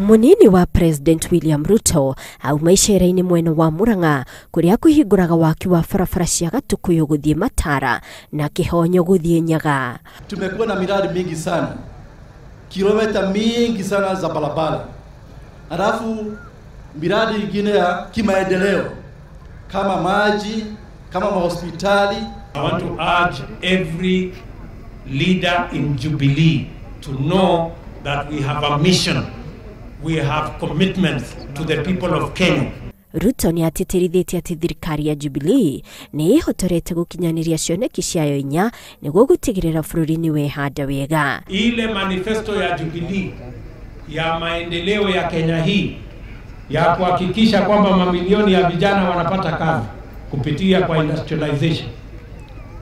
Munini wa President William Ruto auma icera-ini mwena wa Murang'a kuria kuhinguraga waki wa barabara cia Gatukuyu guthie Matara na Kihonyo guthie Nyaga. Tumekuwa na miradi mingi sana, kilomita mingi sana za barabara, halafu miradi ingine ya kimaendeleo kama maji, kama hospitali. I want to urge every leader in Jubilee to know that we have a mission. We have commitments to the people of Kenya. Ruto ni atitirithetie ati thirikari ya Jubilee ni ihotorete gukinyaniria cioneki ciayo inya niguo gutigirira bururi ni wehanda wega. Ile manifesto ya Jubilee ya maendeleo ya Kenya hii ya kuhakikisha kwamba mamilioni ya vijana wanapata kazi kupitia kwa industrialization,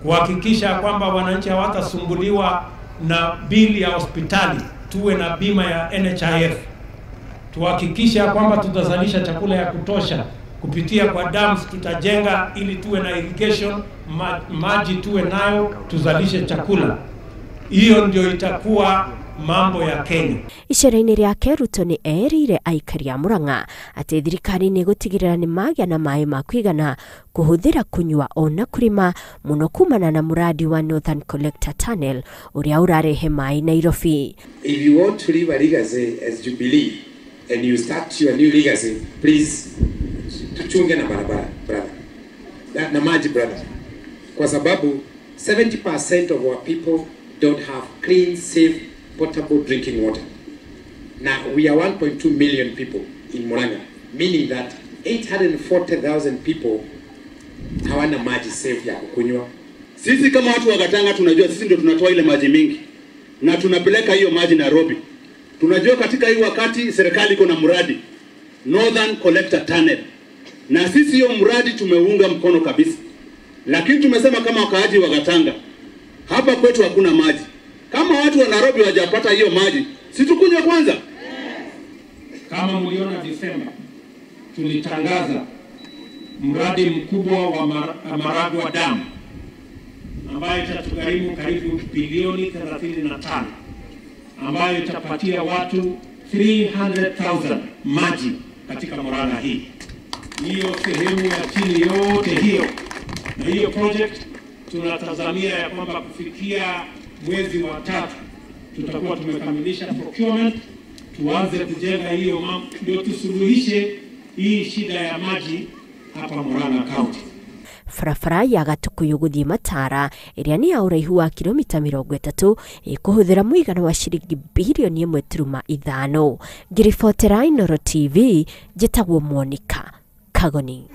kuhakikisha kwamba wananchi hawatasumbuliwa na bili ya hospitali, tuwe na bima ya NHIF, tuhakikisha kwamba tutazalisha chakula ya kutosha kupitia kwa dams, tutajenga ili tuwe na irrigation, maji tuwe nayo, tuzalishe chakula. Hiyo ndio itakuwa mambo ya Kenya. Icera-ini riake Ruto ni erire aikari a Murang'a ati thirikari ni gutigirira ni magĩa na maĩ ma kwigana kuhuthira kunywa ona kurima muno kumana na muradi wa Northern Collector Tunnel uria urarehe maĩ Nairobi. If you want to leave a legacy as Jubilee and you start your new legacy, please tuchunge na barabara brother, na maji brother, kwa sababu 70% of our people don't have clean, safe, potable drinking water. Now we are 1.2 million people in Murang'a, meaning that 840,000 people hawana maji safe ya kunywa. Sisi kama watu wa Gatanga tunajua sisi ndio tunatoa ile maji mingi na tunapeleka hiyo maji Nairobi. Tunajua katika hii wakati serikali iko na mradi Northern Collector Tunnel, na sisi hiyo mradi tumeunga mkono kabisa, lakini tumesema kama wakaaji wa Gatanga hapa kwetu hakuna maji. Kama watu wa Nairobi wajapata hiyo maji, si tukunywe kwanza? Kama mliona Desemba tulitangaza mradi mkubwa wa Maragwa Dam ambayo itatugharimu karibu bilioni 35, ambayo itapatia watu 300,000 maji katika Murang'a hii. Hiyo sehemu ya chini yote hiyo, na hiyo project tunatazamia ya kwamba kufikia mwezi wa 3 tutakuwa tumekamilisha procurement, tuanze kujenga hiyo ndio tusuluhishe hii shida ya maji hapa Murang'a County. Barabara ya Gatukuyu guthie Matara iria ni ya uraihu wa kilomita 30 ikuhuthira muigana wa shilingi bilioni 1.5. Ngiribotera Inooro TV, njitagwo Monica Kagoni.